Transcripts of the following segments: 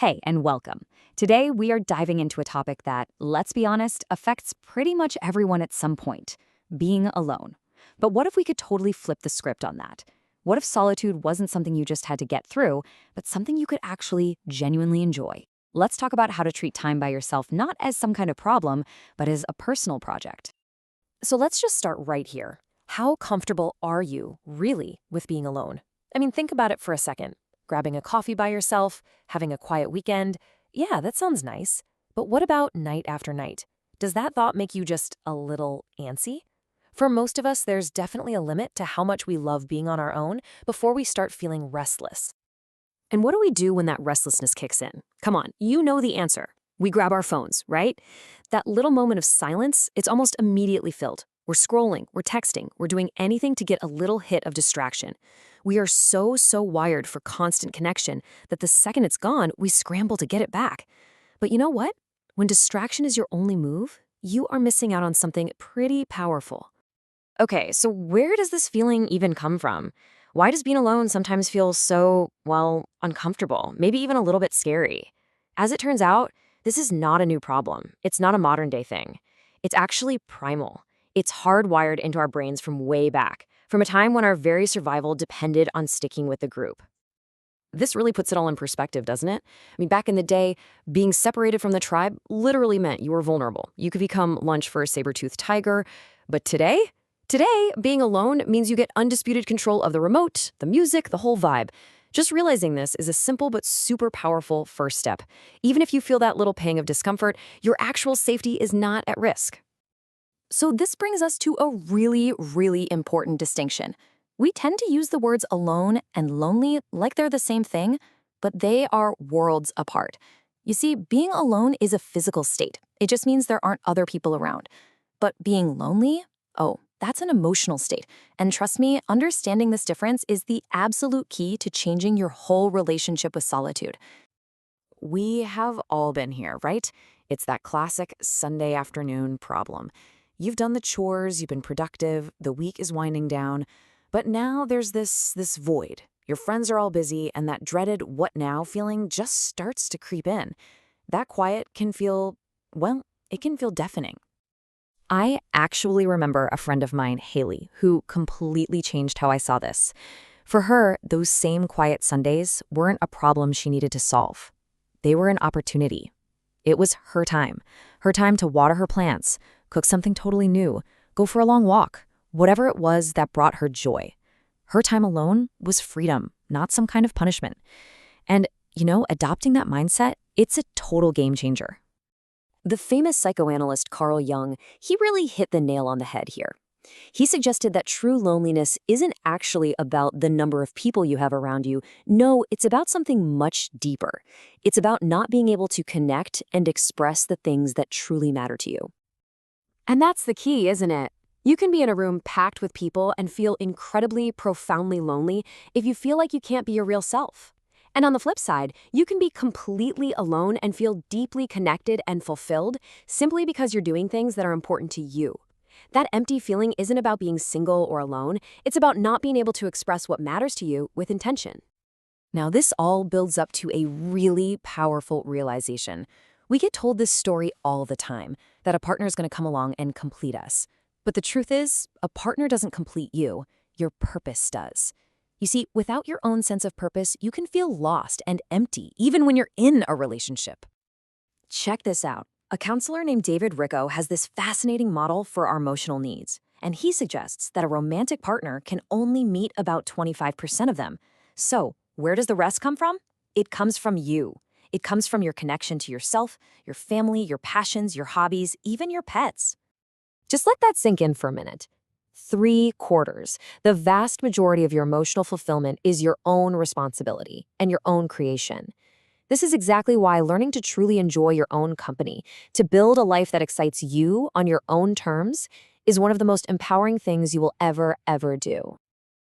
Hey, and welcome. Today, we are diving into a topic that, let's be honest, affects pretty much everyone at some point: being alone. But what if we could totally flip the script on that? What if solitude wasn't something you just had to get through, but something you could actually genuinely enjoy? Let's talk about how to treat time by yourself not as some kind of problem, but as a personal project. So let's just start right here. How comfortable are you, really, with being alone? I mean, think about it for a second. Grabbing a coffee by yourself, having a quiet weekend. Yeah, that sounds nice. But what about night after night? Does that thought make you just a little antsy? For most of us, there's definitely a limit to how much we love being on our own before we start feeling restless. And what do we do when that restlessness kicks in? Come on, you know the answer. We grab our phones, right? That little moment of silence, it's almost immediately filled. We're scrolling, we're texting, we're doing anything to get a little hit of distraction. We are so wired for constant connection that the second it's gone, we scramble to get it back. But you know what? When distraction is your only move, you are missing out on something pretty powerful. Okay, so where does this feeling even come from? Why does being alone sometimes feel so, well, uncomfortable, maybe even a little bit scary? As it turns out, this is not a new problem. It's not a modern day thing. It's actually primal. It's hardwired into our brains from way back, from a time when our very survival depended on sticking with the group. This really puts it all in perspective, doesn't it? I mean, back in the day, being separated from the tribe literally meant you were vulnerable. You could become lunch for a saber-toothed tiger. But today? Today, being alone means you get undisputed control of the remote, the music, the whole vibe. Just realizing this is a simple but super powerful first step. Even if you feel that little pang of discomfort, your actual safety is not at risk. So this brings us to a really important distinction. We tend to use the words alone and lonely like they're the same thing, but they are worlds apart. You see, being alone is a physical state. It just means there aren't other people around. But being lonely? Oh, that's an emotional state. And trust me, understanding this difference is the absolute key to changing your whole relationship with solitude. We have all been here, right? It's that classic Sunday afternoon problem. You've done the chores, you've been productive, the week is winding down, but now there's this void. Your friends are all busy, and that dreaded what now feeling just starts to creep in. That quiet can feel, well, it can feel deafening. I actually remember a friend of mine, Haley, who completely changed how I saw this. For her, those same quiet Sundays weren't a problem she needed to solve. They were an opportunity. It was her time to water her plants, cook something totally new, go for a long walk, whatever it was that brought her joy. Her time alone was freedom, not some kind of punishment. And, adopting that mindset, it's a total game changer. The famous psychoanalyst Carl Jung, he really hit the nail on the head here. He suggested that true loneliness isn't actually about the number of people you have around you. No, it's about something much deeper. It's about not being able to connect and express the things that truly matter to you. And that's the key, isn't it? You can be in a room packed with people and feel incredibly, profoundly lonely if you feel like you can't be your real self. And on the flip side, you can be completely alone and feel deeply connected and fulfilled simply because you're doing things that are important to you. That empty feeling isn't about being single or alone. It's about not being able to express what matters to you with intention. Now, this all builds up to a really powerful realization. We get told this story all the time, that a partner is going to come along and complete us. But the truth is, a partner doesn't complete you. Your purpose does. You see, without your own sense of purpose, you can feel lost and empty, even when you're in a relationship. Check this out. A counselor named David Ricco has this fascinating model for our emotional needs, and he suggests that a romantic partner can only meet about 25% of them. So, where does the rest come from? It comes from you. It comes from your connection to yourself, your family, your passions, your hobbies, even your pets. Just let that sink in for a minute. 3/4, the vast majority of your emotional fulfillment is your own responsibility and your own creation. This is exactly why learning to truly enjoy your own company, to build a life that excites you on your own terms, is one of the most empowering things you will ever do.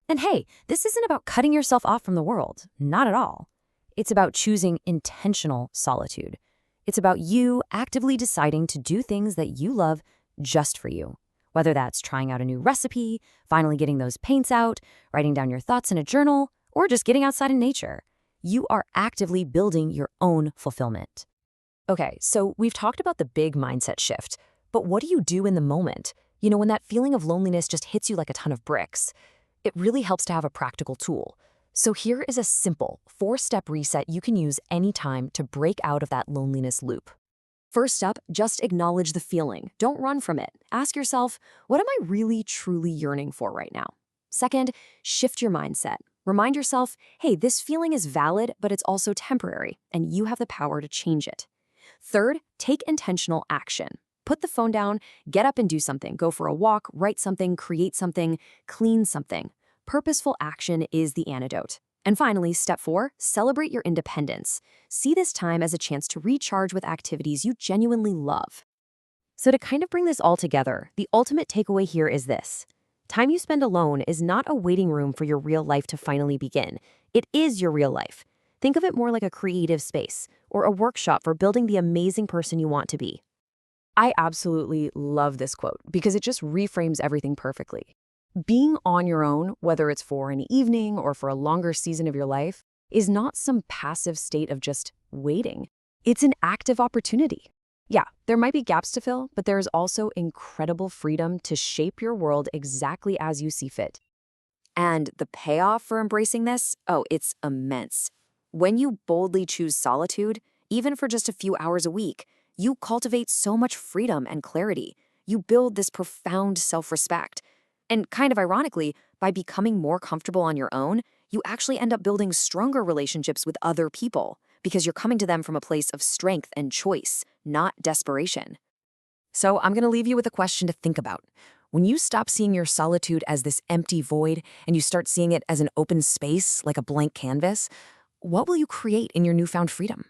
And hey, this isn't about cutting yourself off from the world. Not at all. It's about choosing intentional solitude. It's about you actively deciding to do things that you love just for you. Whether that's trying out a new recipe, finally getting those paints out, writing down your thoughts in a journal, or just getting outside in nature. You are actively building your own fulfillment. Okay, so we've talked about the big mindset shift, but what do you do in the moment? When that feeling of loneliness just hits you like a ton of bricks. It really helps to have a practical tool. So here is a simple 4-step reset you can use anytime to break out of that loneliness loop. First up, just acknowledge the feeling. Don't run from it. Ask yourself, what am I really, truly yearning for right now? Second, shift your mindset. Remind yourself, hey, this feeling is valid, but it's also temporary, and you have the power to change it. Third, take intentional action. Put the phone down, get up and do something. Go for a walk, write something, create something, clean something. Purposeful action is the antidote. And finally, step 4, celebrate your independence. See this time as a chance to recharge with activities you genuinely love. So to kind of bring this all together, the ultimate takeaway here is this. Time you spend alone is not a waiting room for your real life to finally begin. It is your real life. Think of it more like a creative space or a workshop for building the amazing person you want to be. I absolutely love this quote because it just reframes everything perfectly. Being on your own, whether it's for an evening or for a longer season of your life, is not some passive state of just waiting. It's an active opportunity. Yeah, there might be gaps to fill, but there is also incredible freedom to shape your world exactly as you see fit. And the payoff for embracing this? Oh, it's immense. When you boldly choose solitude, even for just a few hours a week, you cultivate so much freedom and clarity. You build this profound self-respect. And kind of ironically, by becoming more comfortable on your own, you actually end up building stronger relationships with other people because you're coming to them from a place of strength and choice, not desperation. So I'm going to leave you with a question to think about. When you stop seeing your solitude as this empty void and you start seeing it as an open space, like a blank canvas, what will you create in your newfound freedom?